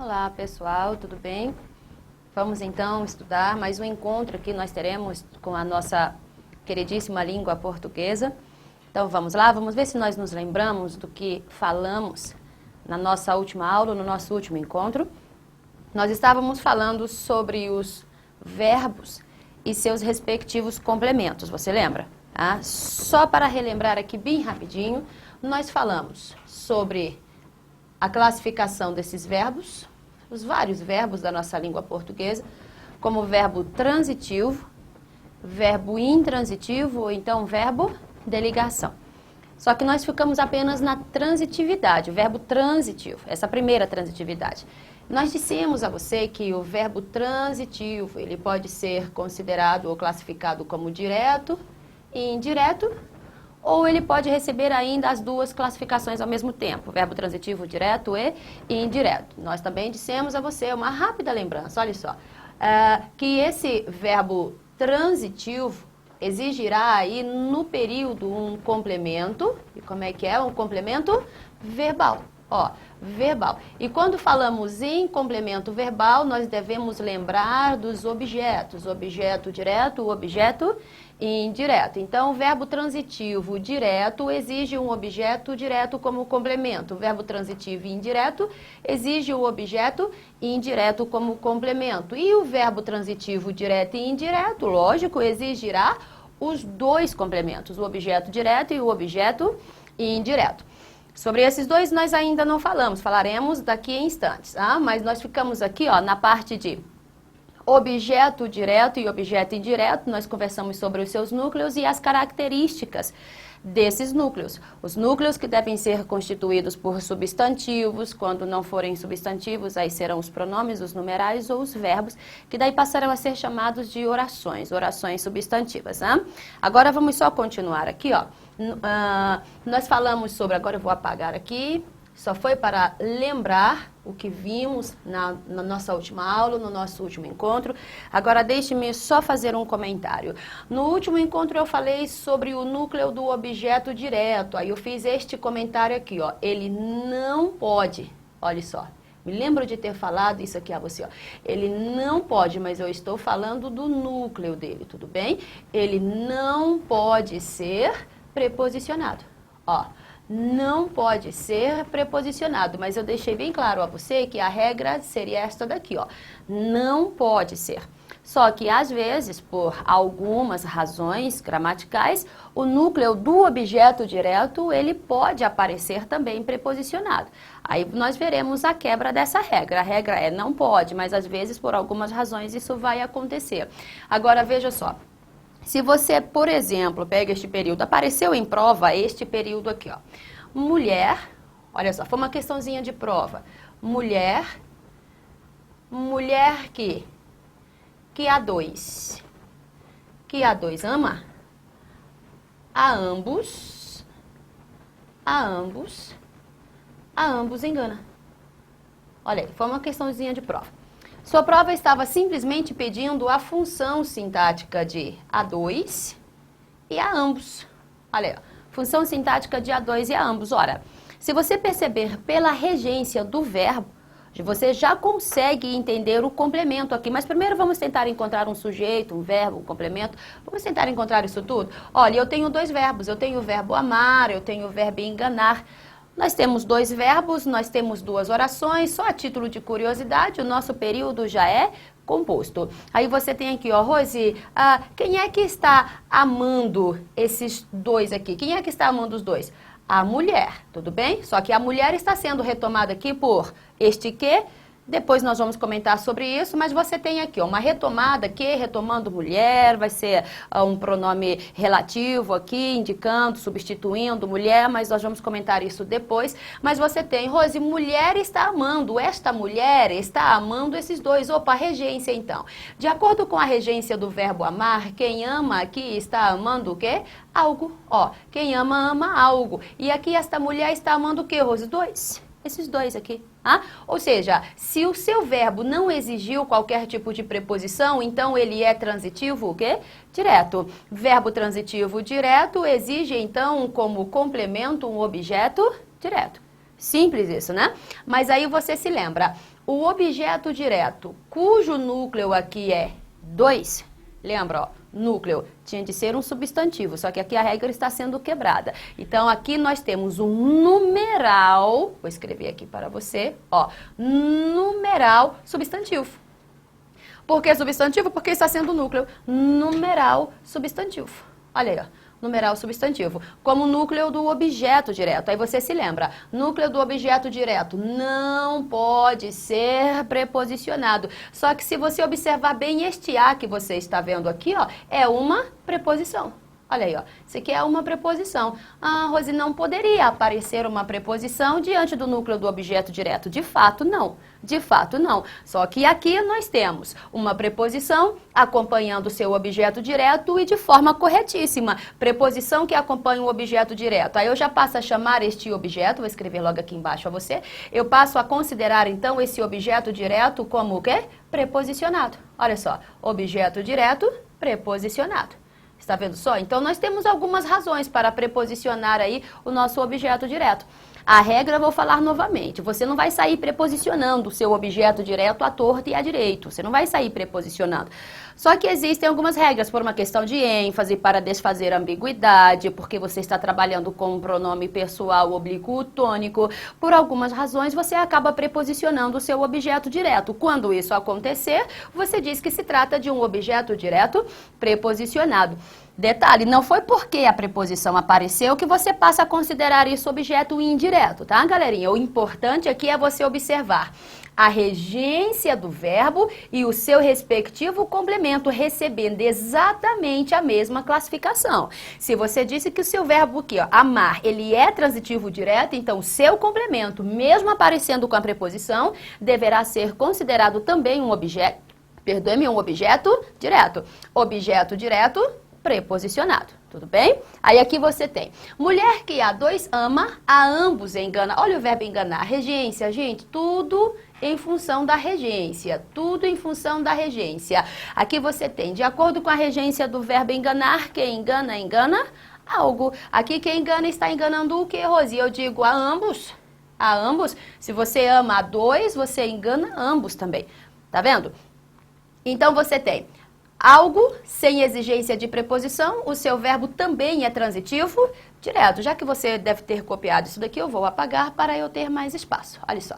Olá pessoal, tudo bem? Vamos então estudar mais um encontro que nós teremos com a nossa queridíssima língua portuguesa. Então vamos lá, vamos ver se nós nos lembramos do que falamos na nossa última aula, no nosso último encontro. Nós estávamos falando sobre os verbos e seus respectivos complementos, você lembra? Só para relembrar aqui bem rapidinho, nós falamos sobre a classificação desses verbos, os vários verbos da nossa língua portuguesa, como verbo transitivo, verbo intransitivo ou então verbo de ligação. Só que nós ficamos apenas na transitividade, o verbo transitivo, essa primeira transitividade. Nós dissemos a você que o verbo transitivo, ele pode ser considerado ou classificado como direto e indireto, ou ele pode receber ainda as duas classificações ao mesmo tempo, verbo transitivo direto e indireto. Nós também dissemos a você, uma rápida lembrança, olha só, que esse verbo transitivo exigirá aí no período um complemento, e como é que é? Um complemento verbal. Verbal. E quando falamos em complemento verbal, nós devemos lembrar dos objetos, objeto direto, objeto indireto. Então, o verbo transitivo direto exige um objeto direto como complemento. O verbo transitivo indireto exige um objeto indireto como complemento. E o verbo transitivo direto e indireto, lógico, exigirá os dois complementos, o objeto direto e o objeto indireto. Sobre esses dois nós ainda não falamos, falaremos daqui a instantes, mas nós ficamos aqui na parte de objeto direto e objeto indireto, nós conversamos sobre os seus núcleos e as características desses núcleos. Os núcleos que devem ser constituídos por substantivos, quando não forem substantivos, aí serão os pronomes, os numerais ou os verbos, que daí passarão a ser chamados de orações, orações substantivas. Agora vamos só continuar aqui, nós falamos sobre, agora eu vou apagar aqui, só foi para lembrar o que vimos na nossa última aula, no nosso último encontro. Agora deixe-me só fazer um comentário. No último encontro eu falei sobre o núcleo do objeto direto. Aí eu fiz este comentário aqui, ele não pode, olha só, me lembro de ter falado isso aqui a você, ele não pode, mas eu estou falando do núcleo dele, tudo bem? Ele não pode ser preposicionado, não pode ser preposicionado, mas eu deixei bem claro a você que a regra seria esta daqui, não pode ser. Só que às vezes, por algumas razões gramaticais, o núcleo do objeto direto, ele pode aparecer também preposicionado. Aí nós veremos a quebra dessa regra. A regra é não pode, mas às vezes por algumas razões isso vai acontecer. Agora veja só. Se você, por exemplo, pega este período, apareceu em prova este período aqui, mulher, olha só, foi uma questãozinha de prova. Mulher que a dois ama, a ambos engana. Olha aí, foi uma questãozinha de prova. Sua prova estava simplesmente pedindo a função sintática de a dois e a ambos. Olha aí, função sintática de a dois e a ambos. Ora, se você perceber pela regência do verbo, você já consegue entender o complemento aqui. Mas primeiro vamos tentar encontrar um sujeito, um verbo, um complemento. Vamos tentar encontrar isso tudo? Olha, eu tenho dois verbos. Eu tenho o verbo amar, eu tenho o verbo enganar. Nós temos dois verbos, nós temos duas orações, só a título de curiosidade, o nosso período já é composto. Aí você tem aqui, Rose, quem é que está amando esses dois aqui? Quem é que está amando os dois? A mulher, tudo bem? Só que a mulher está sendo retomada aqui por este que. Depois nós vamos comentar sobre isso, mas você tem aqui uma retomada que, retomando mulher, vai ser um pronome relativo aqui, indicando, substituindo mulher, mas nós vamos comentar isso depois. Mas você tem, Rose, mulher está amando, esta mulher está amando esses dois. Opa, regência então. De acordo com a regência do verbo amar, quem ama aqui está amando o quê? Algo. Quem ama, ama algo. E aqui esta mulher está amando o quê, Rose? Dois. Esses dois aqui. Ou seja, se o seu verbo não exigiu qualquer tipo de preposição, então ele é transitivo o quê? Direto. Verbo transitivo direto exige então como complemento um objeto direto. Simples isso, né? Mas aí você se lembra, o objeto direto, cujo núcleo aqui é 2, lembra, ó, núcleo tinha de ser um substantivo, só que aqui a regra está sendo quebrada. Então, aqui nós temos um numeral, vou escrever aqui para você, ó, numeral substantivo. Por que substantivo? Porque está sendo núcleo. Numeral substantivo. Olha aí, ó. Numeral substantivo. Como núcleo do objeto direto. Aí você se lembra. Núcleo do objeto direto não pode ser preposicionado. Só que se você observar bem este A que você está vendo aqui, ó, é uma preposição. Olha aí, ó. Isso aqui é uma preposição. Ah, Rose, não poderia aparecer uma preposição diante do núcleo do objeto direto. De fato, não. De fato, não. Só que aqui nós temos uma preposição acompanhando o seu objeto direto e de forma corretíssima. Preposição que acompanha o objeto direto. Aí eu já passo a chamar este objeto, vou escrever logo aqui embaixo a você. Eu passo a considerar, então, esse objeto direto como o quê? Preposicionado. Olha só. Objeto direto, preposicionado. Está vendo só? Então, nós temos algumas razões para preposicionar aí o nosso objeto direto. A regra, vou falar novamente, você não vai sair preposicionando o seu objeto direto à torta e à direito. Você não vai sair preposicionando. Só que existem algumas regras, por uma questão de ênfase, para desfazer a ambiguidade, porque você está trabalhando com um pronome pessoal oblíquo tônico. Por algumas razões, você acaba preposicionando o seu objeto direto. Quando isso acontecer, você diz que se trata de um objeto direto preposicionado. Detalhe, não foi porque a preposição apareceu que você passa a considerar isso objeto indireto, tá, galerinha? O importante aqui é você observar a regência do verbo e o seu respectivo complemento, recebendo exatamente a mesma classificação. Se você disse que o seu verbo aqui, ó, amar, ele é transitivo direto, então o seu complemento, mesmo aparecendo com a preposição, deverá ser considerado também um objeto, um objeto direto. Objeto direto preposicionado, tudo bem? Aí aqui você tem, mulher que a dois ama, a ambos engana. Olha o verbo enganar, regência, gente, tudo em função da regência, tudo em função da regência. Aqui você tem, de acordo com a regência do verbo enganar, quem engana, engana algo. Aqui quem engana está enganando o que, Rosi? Eu digo a ambos, a ambos. Se você ama a dois, você engana ambos também, tá vendo? Então você tem algo sem exigência de preposição, o seu verbo também é transitivo direto. Já que você deve ter copiado isso daqui, eu vou apagar para eu ter mais espaço. Olha só.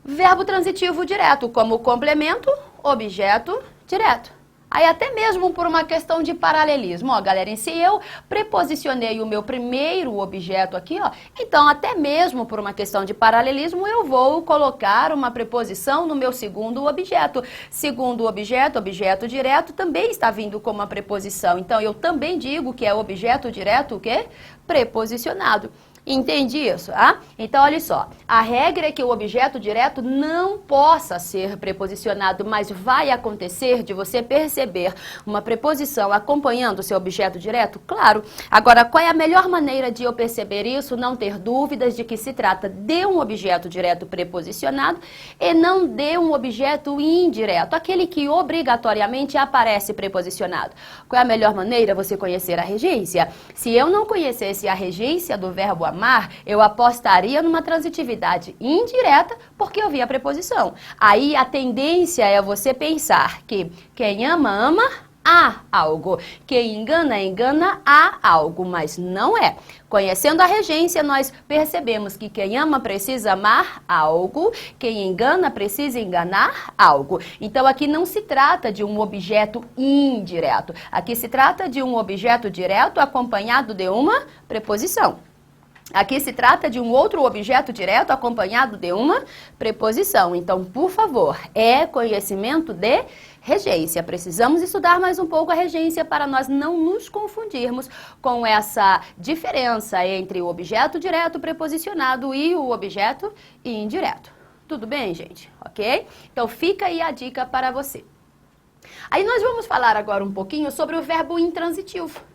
Verbo transitivo direto, como complemento, objeto direto. Aí até mesmo por uma questão de paralelismo, ó, galera, se eu preposicionei o meu primeiro objeto aqui, ó, então até mesmo por uma questão de paralelismo eu vou colocar uma preposição no meu segundo objeto. Segundo objeto, objeto direto, também está vindo com uma preposição. Então eu também digo que é objeto direto o quê? Preposicionado. Entendi isso, ah? Então, olha só, a regra é que o objeto direto não possa ser preposicionado, mas vai acontecer de você perceber uma preposição acompanhando o seu objeto direto? Claro. Agora, qual é a melhor maneira de eu perceber isso? Não ter dúvidas de que se trata de um objeto direto preposicionado e não de um objeto indireto, aquele que obrigatoriamente aparece preposicionado. Qual é a melhor maneira? Você conhecer a regência. Se eu não conhecesse a regência do verbo amar, eu apostaria numa transitividade indireta porque eu vi a preposição. Aí a tendência é você pensar que quem ama, ama a algo. Quem engana, engana a algo, mas não é. Conhecendo a regência, nós percebemos que quem ama precisa amar algo, quem engana precisa enganar algo. Então aqui não se trata de um objeto indireto. Aqui se trata de um objeto direto acompanhado de uma preposição. Aqui se trata de um outro objeto direto acompanhado de uma preposição. Então, por favor, é conhecimento de regência. Precisamos estudar mais um pouco a regência para nós não nos confundirmos com essa diferença entre o objeto direto preposicionado e o objeto indireto. Tudo bem, gente? Ok? Então, fica aí a dica para você. Aí nós vamos falar agora um pouquinho sobre o verbo intransitivo.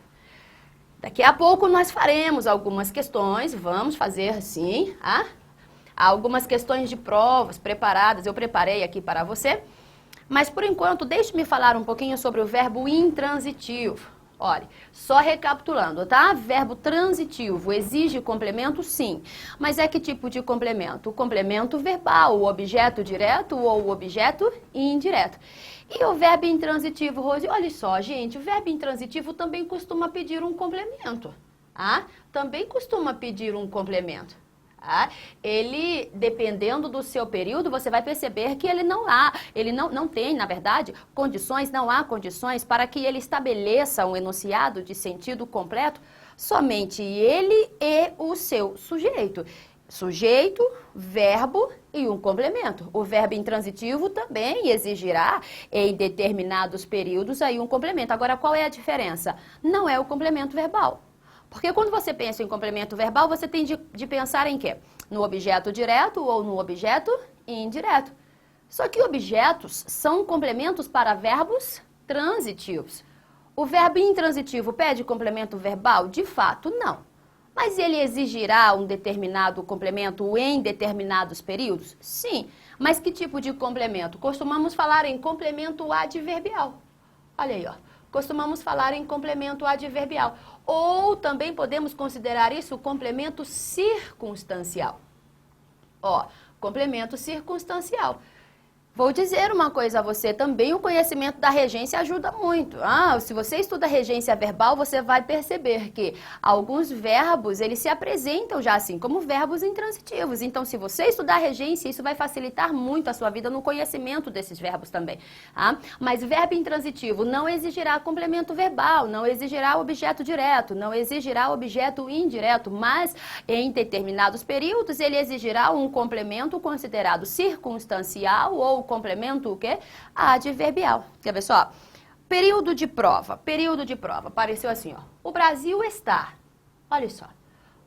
Daqui a pouco nós faremos algumas questões, vamos fazer assim, algumas questões de provas preparadas, eu preparei aqui para você. Mas por enquanto, deixe-me falar um pouquinho sobre o verbo intransitivo. Olha, só recapitulando, tá? Verbo transitivo exige complemento? Sim. Mas é que tipo de complemento? O complemento verbal, o objeto direto ou o objeto indireto. E o verbo intransitivo, Rose? Olha só, gente, o verbo intransitivo também costuma pedir um complemento. Também costuma pedir um complemento. Ele, dependendo do seu período, você vai perceber que ele não tem, na verdade, não há condições para que ele estabeleça um enunciado de sentido completo, somente ele e o seu sujeito. Sujeito, verbo e um complemento. O verbo intransitivo também exigirá, em determinados períodos, aí um complemento. Agora, qual é a diferença? Não é o complemento verbal. Porque quando você pensa em complemento verbal, você tem de pensar em quê? No objeto direto ou no objeto indireto. Só que objetos são complementos para verbos transitivos. O verbo intransitivo pede complemento verbal? De fato, não. Mas ele exigirá um determinado complemento em determinados períodos? Sim. Mas que tipo de complemento? Costumamos falar em complemento adverbial. Olha aí, ó. Costumamos falar em complemento adverbial. Ou também podemos considerar isso complemento circunstancial. Complemento circunstancial. Vou dizer uma coisa a você, também o conhecimento da regência ajuda muito. Se você estuda regência verbal, você vai perceber que alguns verbos, eles se apresentam já assim, como verbos intransitivos. Então, se você estudar regência, isso vai facilitar muito a sua vida no conhecimento desses verbos também. Mas verbo intransitivo não exigirá complemento verbal, não exigirá objeto direto, não exigirá objeto indireto, mas em determinados períodos ele exigirá um complemento considerado circunstancial ou complemento o quê? Adverbial. Quer ver só? Período de prova. Período de prova. Apareceu assim, ó. O Brasil está. Olha só.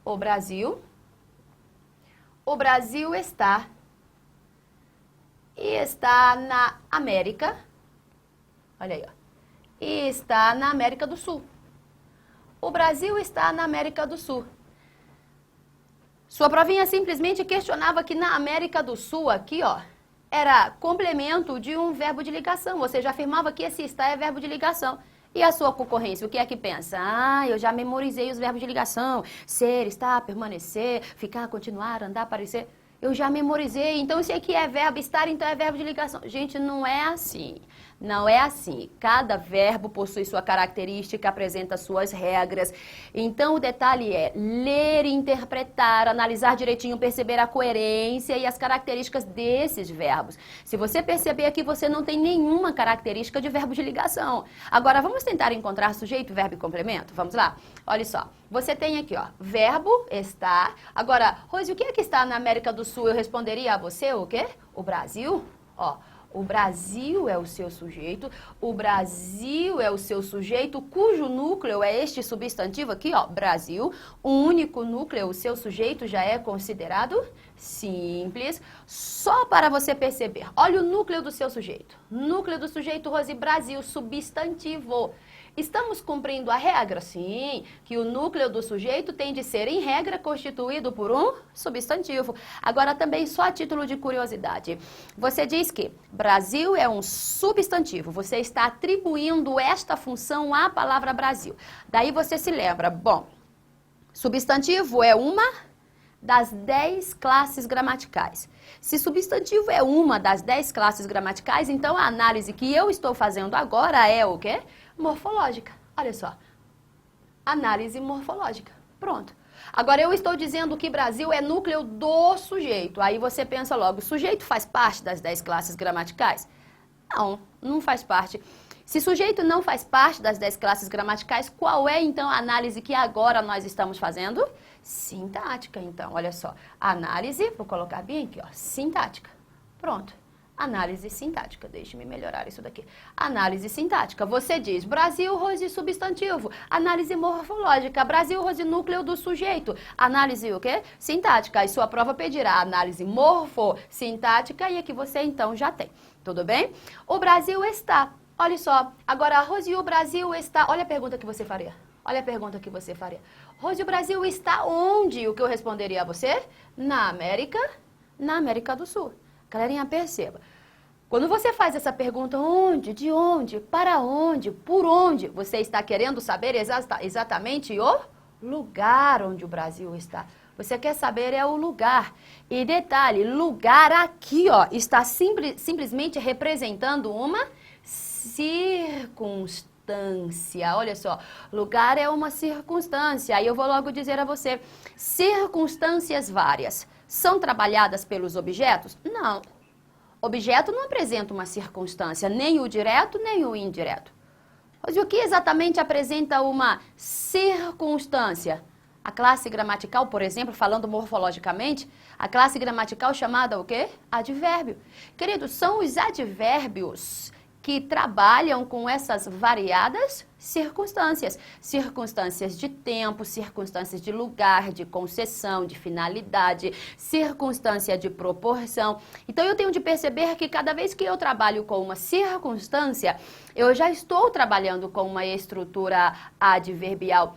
O Brasil está. E está na América. Olha aí, ó. E está na América do Sul. O Brasil está na América do Sul. Sua provinha simplesmente questionava que na América do Sul, aqui, ó, era complemento de um verbo de ligação, ou seja, afirmava que esse está é verbo de ligação. E a sua concorrência, o que é que pensa? Eu já memorizei os verbos de ligação, ser, estar, permanecer, ficar, continuar, andar, aparecer. Eu já memorizei, então se aqui é verbo estar, então é verbo de ligação. Gente, não é assim. Não é assim. Cada verbo possui sua característica, apresenta suas regras. Então, o detalhe é ler, interpretar, analisar direitinho, perceber a coerência e as características desses verbos. Se você perceber aqui, você não tem nenhuma característica de verbo de ligação. Agora, vamos tentar encontrar sujeito, verbo e complemento? Vamos lá? Olha só. Você tem aqui, ó, verbo estar. Agora, Rose, o que é que está na América do Sul? Eu responderia a você o quê? O Brasil? O Brasil é o seu sujeito, o Brasil é o seu sujeito, cujo núcleo é este substantivo aqui, ó, Brasil. O único núcleo, o seu sujeito, já é considerado simples. Só para você perceber, olha o núcleo do seu sujeito. Núcleo do sujeito, Rose, Brasil, substantivo. Estamos cumprindo a regra? Sim, que o núcleo do sujeito tem de ser, em regra, constituído por um substantivo. Agora, também, só a título de curiosidade, você diz que Brasil é um substantivo, você está atribuindo esta função à palavra Brasil. Daí você se lembra, bom, substantivo é uma das 10 classes gramaticais. Se substantivo é uma das 10 classes gramaticais, então a análise que eu estou fazendo agora é o quê? Morfológica. Olha só. Análise morfológica. Pronto. Agora, eu estou dizendo que Brasil é núcleo do sujeito. Aí você pensa logo, o sujeito faz parte das 10 classes gramaticais? Não, não faz parte. Se sujeito não faz parte das 10 classes gramaticais, qual é, então, a análise que agora nós estamos fazendo? Sintática, então. Olha só. Análise, vou colocar bem aqui, ó, sintática. Pronto. Análise sintática. Deixe-me melhorar isso daqui. Análise sintática. Você diz Brasil, Rose, substantivo. Análise morfológica. Brasil, Rose, núcleo do sujeito. Análise o quê? Sintática. E sua prova pedirá análise morfossintática e aqui você então já tem. Tudo bem? O Brasil está. Olha só. Agora, Rose, o Brasil está. Olha a pergunta que você faria. Olha a pergunta que você faria. Rose, o Brasil está onde? O que eu responderia a você? Na América do Sul. Galerinha, perceba. Quando você faz essa pergunta, onde, de onde, para onde, por onde, você está querendo saber exatamente o lugar onde o Brasil está. Você quer saber é o lugar. E detalhe, lugar aqui, ó, está simplesmente representando uma circunstância. Olha só, lugar é uma circunstância. Aí eu vou logo dizer a você, circunstâncias várias são trabalhadas pelos objetos? Não. Objeto não apresenta uma circunstância, nem o direto, nem o indireto. Mas o que exatamente apresenta uma circunstância? A classe gramatical, por exemplo, falando morfologicamente, a classe gramatical chamada o quê? Advérbio. Queridos, são os advérbios que trabalham com essas variadas circunstâncias. Circunstâncias de tempo, circunstâncias de lugar, de concessão, de finalidade, circunstância de proporção. Então, eu tenho de perceber que cada vez que eu trabalho com uma circunstância, eu já estou trabalhando com uma estrutura adverbial.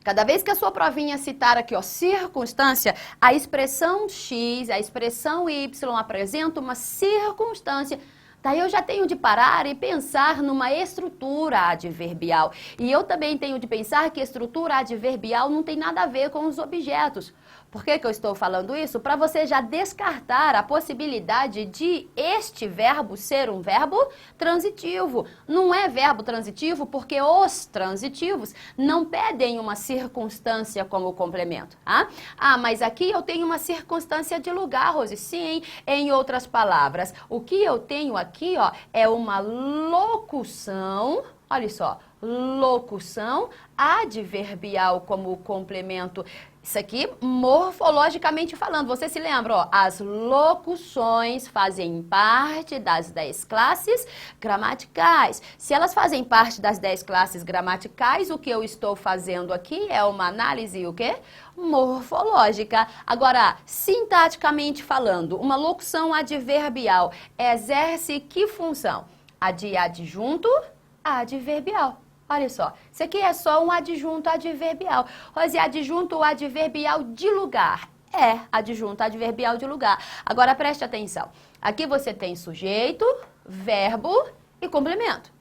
Cada vez que a sua provinha citar aqui, ó, circunstância, a expressão X, a expressão Y apresenta uma circunstância. Daí eu já tenho de parar e pensar numa estrutura adverbial. E eu também tenho de pensar que estrutura adverbial não tem nada a ver com os objetos. Por que eu estou falando isso? Para você já descartar a possibilidade de este verbo ser um verbo transitivo. Não é verbo transitivo porque os transitivos não pedem uma circunstância como complemento. Mas aqui eu tenho uma circunstância de lugar, Rose. Sim, em outras palavras, o que eu tenho aqui, ó, é uma locução, olha só, locução adverbial como complemento. Isso aqui, morfologicamente falando, você se lembra, ó, as locuções fazem parte das 10 classes gramaticais. Se elas fazem parte das 10 classes gramaticais, o que eu estou fazendo aqui é uma análise, o quê? Morfológica. Agora, sintaticamente falando, uma locução adverbial exerce que função? A de adjunto adverbial. Olha só, isso aqui é só um adjunto adverbial. Rose, adjunto adverbial de lugar. É, adjunto adverbial de lugar. Agora preste atenção. Aqui você tem sujeito, verbo e complemento.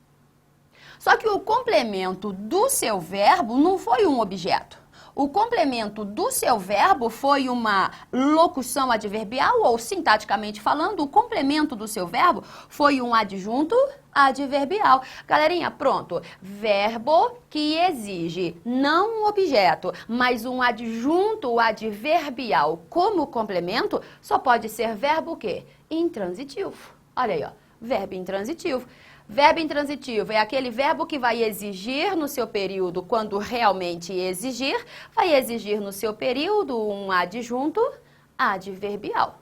Só que o complemento do seu verbo não foi um objeto. O complemento do seu verbo foi uma locução adverbial ou, sintaticamente falando, o complemento do seu verbo foi um adjunto adverbial. Galerinha, pronto. Verbo que exige não um objeto, mas um adjunto adverbial como complemento, só pode ser verbo o quê? Intransitivo. Olha aí, ó. Verbo intransitivo. Verbo intransitivo é aquele verbo que vai exigir no seu período, quando realmente exigir, vai exigir no seu período um adjunto adverbial.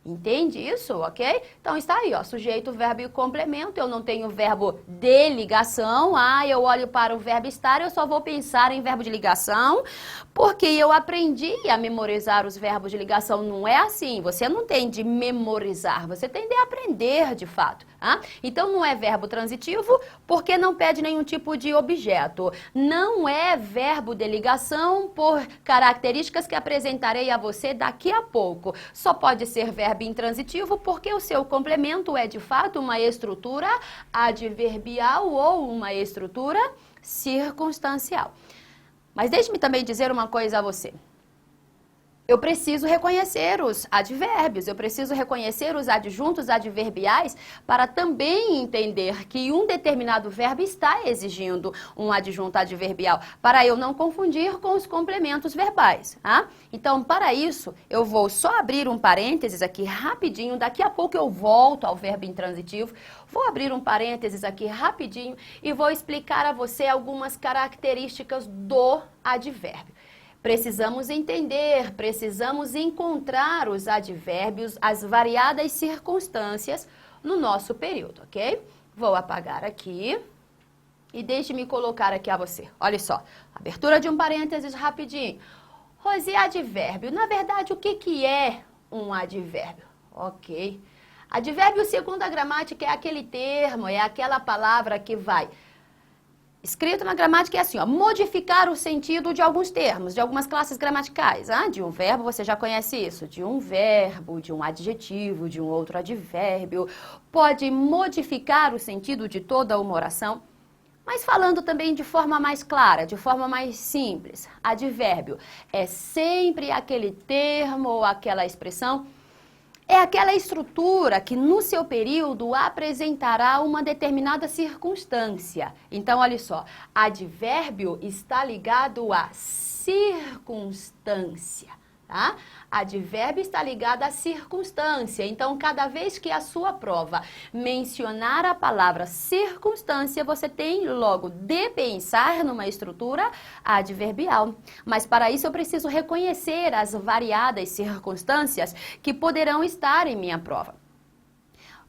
Entende isso, ok? Então está aí, ó, sujeito, verbo e complemento. Eu não tenho verbo de ligação. Eu olho para o verbo estar, eu só vou pensar em verbo de ligação, porque eu aprendi a memorizar os verbos de ligação. Não é assim, você não tem de memorizar, você tem de aprender de fato. Então não é verbo transitivo, porque não pede nenhum tipo de objeto. Não é verbo de ligação por características que apresentarei a você daqui a pouco. Só pode ser verbo intransitivo porque o seu complemento é de fato uma estrutura adverbial ou uma estrutura circunstancial. Mas deixe-me também dizer uma coisa a você. Eu preciso reconhecer os advérbios, eu preciso reconhecer os adjuntos adverbiais para também entender que um determinado verbo está exigindo um adjunto adverbial, para eu não confundir com os complementos verbais. Então, para isso, eu vou só abrir um parênteses aqui rapidinho, daqui a pouco eu volto ao verbo intransitivo, vou abrir um parênteses aqui rapidinho e vou explicar a você algumas características do advérbio. Precisamos entender, precisamos encontrar os advérbios, as variadas circunstâncias no nosso período, ok? Vou apagar aqui e deixe-me colocar aqui a você. Olha só, abertura de um parênteses rapidinho. Rose, advérbio. Na verdade, o que é um advérbio? Ok. Advérbio, segundo a gramática, é aquele termo, é aquela palavra que vai Escrito na gramática é assim, ó, modificar o sentido de alguns termos, de algumas classes gramaticais. De um verbo, você já conhece isso, de um verbo, de um adjetivo, de um outro advérbio. Pode modificar o sentido de toda uma oração. Mas falando também de forma mais clara, de forma mais simples, advérbio é sempre aquele termo ou aquela expressão, é aquela estrutura que no seu período apresentará uma determinada circunstância. Então, olha só, advérbio está ligado à circunstância, tá? Advérbio está ligado à circunstância. Então, cada vez que a sua prova mencionar a palavra circunstância, você tem logo de pensar numa estrutura adverbial. Mas para isso eu preciso reconhecer as variadas circunstâncias que poderão estar em minha prova.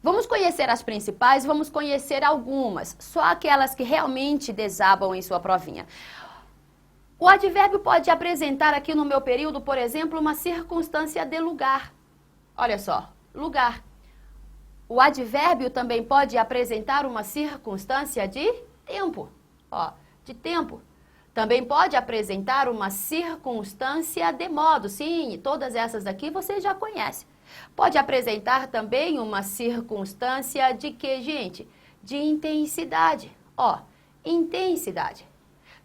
Vamos conhecer as principais, vamos conhecer algumas, só aquelas que realmente desabam em sua provinha. O advérbio pode apresentar aqui no meu período, por exemplo, uma circunstância de lugar. Olha só, lugar. O advérbio também pode apresentar uma circunstância de tempo. De tempo. Também pode apresentar uma circunstância de modo. Sim, todas essas daqui você já conhece. Pode apresentar também uma circunstância de quê, gente? De intensidade. Intensidade.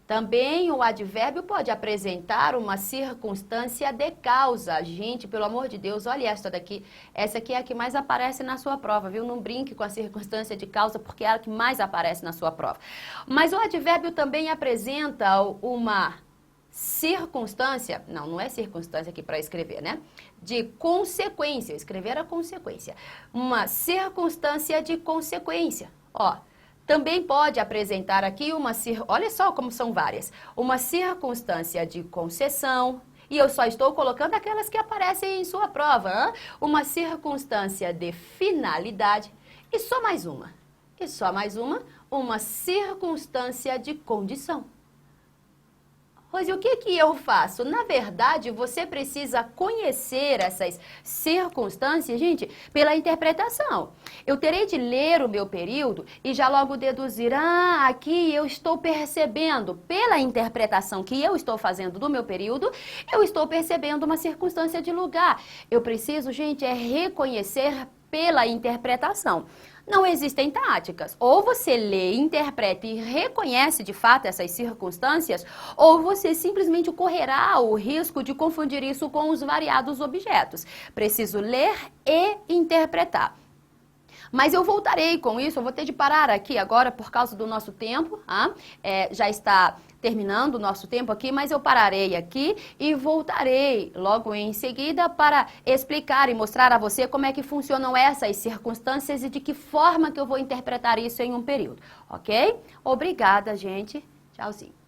Também o advérbio pode apresentar uma circunstância de causa. Gente, pelo amor de Deus, olha esta daqui. Essa aqui é a que mais aparece na sua prova, viu? Não brinque com a circunstância de causa, porque é a que mais aparece na sua prova. Mas o advérbio também apresenta uma circunstância, não é circunstância aqui para escrever, né? De consequência, escrever a consequência. Uma circunstância de consequência, Também pode apresentar aqui olha só como são várias, uma circunstância de concessão, e eu só estou colocando aquelas que aparecem em sua prova, uma circunstância de finalidade, e só mais uma circunstância de condição. Rose, o que eu faço? Na verdade, você precisa conhecer essas circunstâncias, gente, pela interpretação. Eu terei de ler o meu período e já logo deduzir, aqui eu estou percebendo, pela interpretação que eu estou fazendo do meu período, eu estou percebendo uma circunstância de lugar. Eu preciso, gente, reconhecer pela interpretação. Não existem táticas. Ou você lê, interpreta e reconhece de fato essas circunstâncias, ou você simplesmente correrá o risco de confundir isso com os variados objetos. Preciso ler e interpretar. Mas eu voltarei com isso, eu vou ter de parar aqui agora por causa do nosso tempo, já está terminando o nosso tempo aqui, mas eu pararei aqui e voltarei logo em seguida para explicar e mostrar a você como é que funcionam essas circunstâncias e de que forma que eu vou interpretar isso em um período, ok? Obrigada, gente. Tchauzinho.